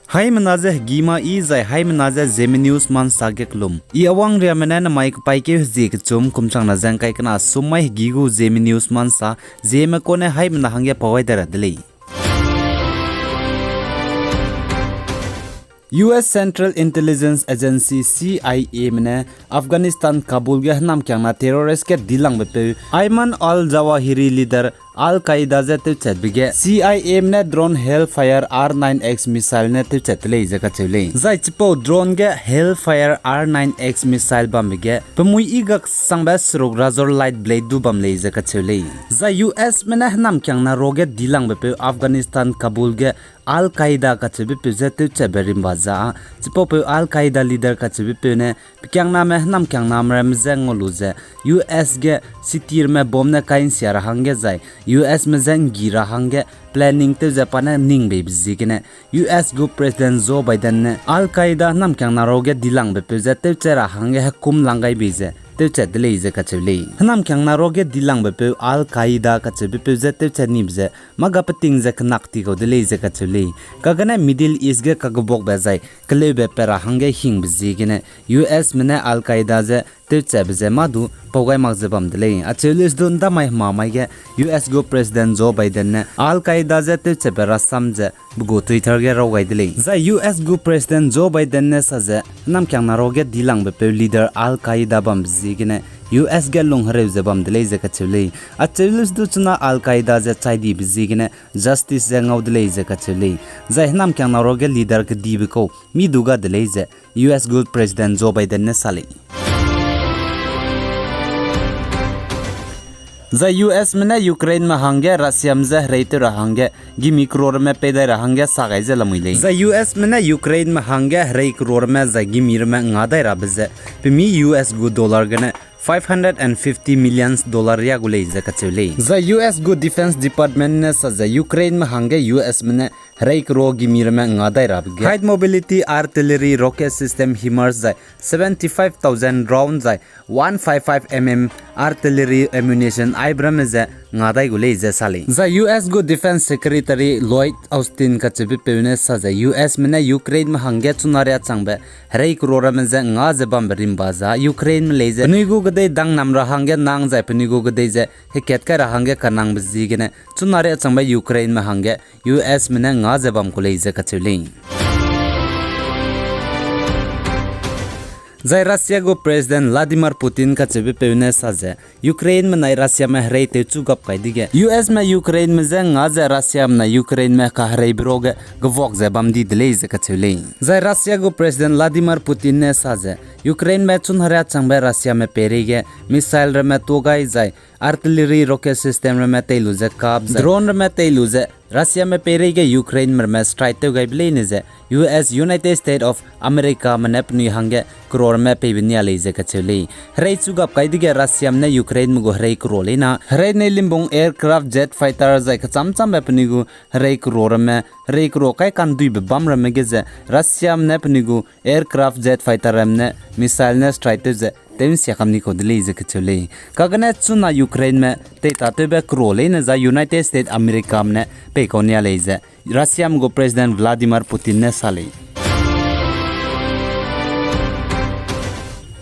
Hai menaze gima I zai hai menaze Zeme news man sagek lum. I awang ria menen mai pai ke zik chum kumchang na jang kai kana sumai gigu Zeme news man sa Zeme kone hai mena hangya pawai dara dele. US Central Intelligence Agency CIA mene Afghanistan Kabul ge nam kyang na terrorist ke dilang bepe Ayman al-Zawahiri leader Al-Qaeda te chat bige CIA ne drone Hellfire R9X missile ne te chat le jaka chule zai chipo drone ge Hellfire R9X missile bam bige pemui igak sangba srog razor light blade du bam le jaka chule zai US mene nam kyang na roge dilang bepe Afghanistan Kabul ge Al-Qaeda ka chibi pe te chaberim baza chipo pe Al-Qaeda leader ka chibi pe ne kyang na me nam kyang nam ram zeng luze US ge sitir me bom ne kain siara hange zai US में जंग गिरा हंगे planning ते Japan निंग बे बिजिकने US गो president Joe Biden ने अल कायदा नाम क्या नारोगे दिलांग बे पे ते चेरा हंगे हुकुम लांगाई बेजे ते चेदले इजे कचले नाम क्या नारोगे दिलांग बे पे अल कायदा कचबे पे ते चनी बजे मगा पतिंग जे कनक्ति को दले इजे कचले कगने मिडिल ईस्ट गे कगबोक बेजाय क्ले बे पेरा हंगे हिंग बिजिकने US में ने अल कायदा जे ते चबजे मादु पौगाई मगजबम दले अचलिस दुन दा माय मामाय गे US गो प्रेसिडेंट जो बाइडेन ने अल कायदा जे ते चबेरा समजे बुगो ट्विटर गे रोगाय दले जा US गो प्रेसिडेंट जो बाइडेन ने सजे नाम क्या नारोगे दिलांग बे पे लीडर अल कायदा बम जिगने US गे लुंगहरे जबम दले जे कचले अचलिस दु चुना अल कायदा जे चाइदी बिजिगने जस्टिस जे ngau दले जे कचले जा नाम क्या नारोगे लीडर के दीबको मी दुगा दले जे US गो प्रेसिडेंट जो बाइडेन ने साले जा US में ने यूक्रेन में हंगे रशिया में जे रहते रहंगे गिमी करोड़ में पैदा रहंगे सागाई जे लमुइले जा US में ने यूक्रेन में हंगे रई करोड़ में जा गिमीर में ngaday rabze pimi US गो डॉलर गने $550 million या गुले जे कचले जा US गो डिफेंस डिपार्टमेंट ने सजा यूक्रेन में हंगे US में ने रई करोड़ गिमीर में ngaday rabge high mobility artillery rocket system HIMARS जा 75,000 राउंड जा 155 mm आर्टिलरी एम्यूनेशन आइब्रम जे ngaday गुले जे साले जा US गो डिफेंस सेक्रेटरी लॉयड ऑस्टिन का चबि पेने सजा US में ने यूक्रेन में हंगे चुनारिया चंगबे रई करोड़ में जे nga जे बमरिम बाजा यूक्रेन में ले जे निगु गदे दंग नाम रहंगे नांग जाय पनिगु गदे जे हेकेट का रहंगे कनांग बजिगने चुनारिया चंगबे यूक्रेन में हंगे US में ने nga जे बम को ले जे कचले जाय रशिया गो प्रेसिडेंट व्लादिमीर पुतिन का चबे पेने सजे यूक्रेन में नई रशिया में हरे ते चुगप कैदिगे US में यूक्रेन में जे ngaze रशिया में यूक्रेन में का हरे ब्रोगे गवोक जे बमदी दले जे कचले जाय रशिया गो प्रेसिडेंट व्लादिमीर पुतिन ने सजे यूक्रेन में चुनहरा चंगबे रशिया में पेरेगे मिसाइल रे में तोगाई जाय आर्टिलरी रॉकेट सिस्टम रे में तेलु जे काब ड्रोन रे में तेलु जे रशिया में पेरेगे यूक्रेन में स्ट्राइक तो गई बले ने जे US United state of America में अपनी हंगे करोड़ में पेबिनिया ले जे कचले हरे चुगप कैदिगे रशिया में यूक्रेन में गो हरे करोड़ लेना हरे ने लिंबोंग एयरक्राफ्ट जेट फाइटर जाय चमचम अपनी गो हरे करोड़ में हरे करोड़ काय कान दुई बम रे में जे रशिया में अपनी गो एयरक्राफ्ट जेट फाइटर में मिसाइल ने स्ट्राइक तो जे तेमिस याकमनी को दिले जे कचले कगने चुना यूक्रेन में ते तातेबे क्रोले ने जा यूनाइटेड स्टेट अमेरिका में पेकोनिया ले जे रशिया में गो प्रेसिडेंट व्लादिमीर पुतिन ने साले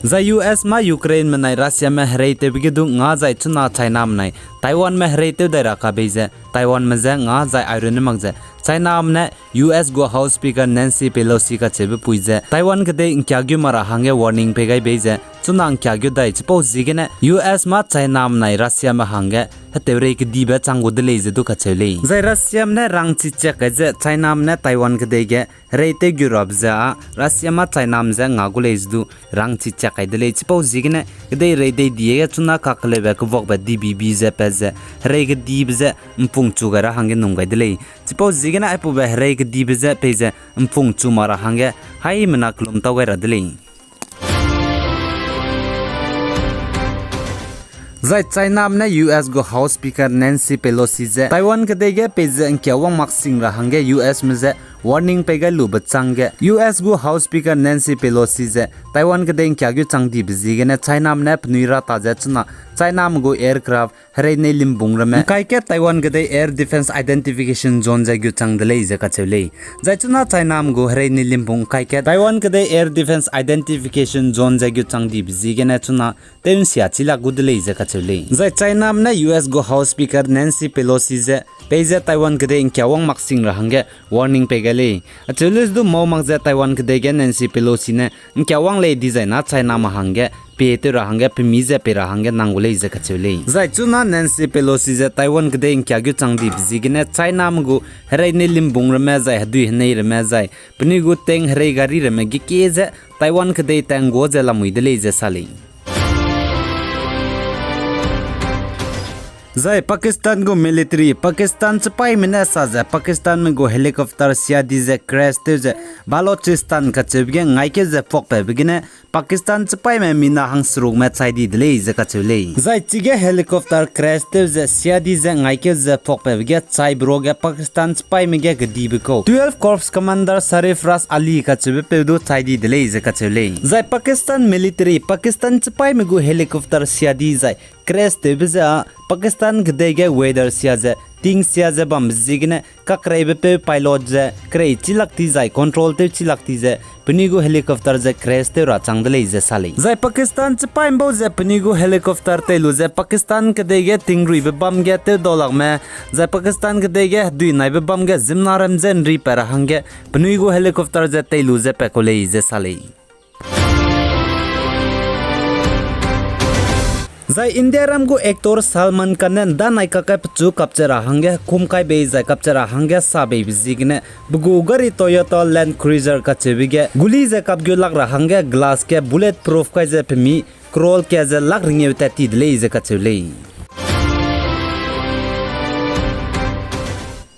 जा US में यूक्रेन में नई रशिया में हरेते बिगदु nga जाय चुना चाइना में ताइवान में हरेते दरा का बेजे ताइवान में जे nga जाय आयरन मग जे चाइना में US गो हाउस स्पीकर नैन्सी पेलोसी का चेबे पुइजे ताइवान के दे इंक्याग्यु मारा हंगे वार्निंग पेगाई बेजे चुना इंक्याग्यु दाइ चपो जिगने US में चाइना में रशिया में हंगे हतेरे के दीबे चांगो दले जे दुखा चले जाय रशिया में रंग चिचे के जे चाइना में ताइवान के देगे रेते गिरब जा रशिया में चाइना में जे ngaगुले जदु रंग चिचे के दले चपो जिगने दे रेते दिए चुना काकले बे को बक DBB जे पेजे रे के दीब जे मपुंग चुगरा हंगे नुंगाय दले चपो जिगने अपु बे रे के दीब जे पेजे मपुंग चुमारा हंगे हाई मना क्लुम तगरा दले जाय चाइना में US गो हाउस स्पीकर नैन्सी पेलोसी जे ताइवान के देगे पेजे अंक्यावा मक्सिंग रहंगे US में जे warning pega luba changge US gu House Speaker Nancy Pelosi je Taiwan ke deng kya gyu changdi bizige ne China mne pnuira ta je chuna China mgo aircraft hare ne limbung rame kai ke Taiwan ke de air defense identification zone je gyu changdele je ka chele jai chuna China mgo hare ne limbung kai ke Taiwan ke de air defense identification zone je gyu changdi bizige ne chuna teun sia chila gudle je ka chele jai China mne US gu House Speaker Nancy Pelosi je peje Taiwan ke de inkyawang maksing rahange warning pegale achulis du mo mangja Taiwan ke de Nancy Pelosi ne inkyawang le design China ma hange Peter rahange pemize pe rahange nangule je kachule zai chuna Nancy Pelosi je Taiwan ke de kya gyu changdi bizigine China mgu hare ne limbung rame zai hadu nei rame zai pni gu teng hare gari rame gi ke je Taiwan ke de tango je lamui de je sale Zai Pakistan go military Pakistan chapai mina sa ja Pakistan me go helicopter sia di je crash te je Balochistan ka chebge ngai ke je pok pe begine Pakistan chapai me mina hang srug me chai di dle je ka chule zai chige helicopter crash te je sia di je ngai ke je pok pe bege chai bro ge Pakistan chapai me ge gdi be ko 12 corps commander Sarifraz Ali ka chebe pe do chai di dle je ka chule zai Pakistan military Pakistan chapai me go helicopter sia di zai crash te be Pakistan gdege weather sia je ting sia je bam zigne kakrai be pe pilot je krei chilakti jai control te chilakti je pnigo helicopter je crash te ra changdele je sale jai Pakistan chapai mbo je pnigo helicopter te lu je Pakistan gdege tingri be bam ge te dolak me jai Pakistan gdege dui nai be bam ge zimnaram je nri para hange pnigo helicopter je te lu je pe kole je sale Zai India ram go actor Salman Khan da nai ka ka chu kapchara hange kum kai be zai kapchara hange sa be bizigne bugu gari Toyota Land Cruiser ka chebige guli je kap gyo lag ra hange glass ke bullet proof ka je pmi crawl ke je lag ringe ta ti dle je ka chule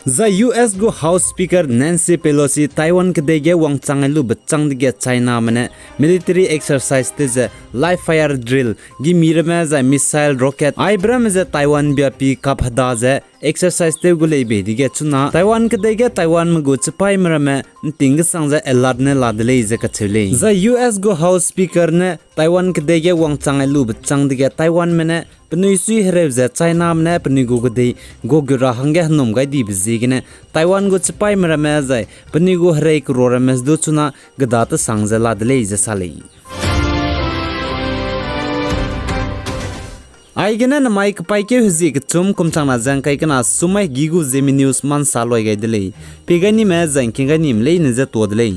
The US go House Speaker Nancy Pelosi Taiwan ke dege wang changelu bachang de China mane military exercise te je live fire drill gi mirme za missile rocket ibram je Taiwan byapi kap hada je exercise te gule be dige chuna Taiwan ke dege Taiwan mgu chipai mrame ting sang je alert ne ladle je ka chule the US go House Speaker ne Taiwan ke dege wang changelu bachang de Taiwan mane pnui sui hrev je China mne pni go gde go gira hange hnum gai di bizigine Taiwan go chipai mrame jai pni go hre crore mes do chuna gda ta sangje ladle je sale Aigena na mic paike huzi ke chum kumchang na jang kai kana sumai gigu Zeme news man saloi gai dele pegani me jang kinga nim le ne je to dele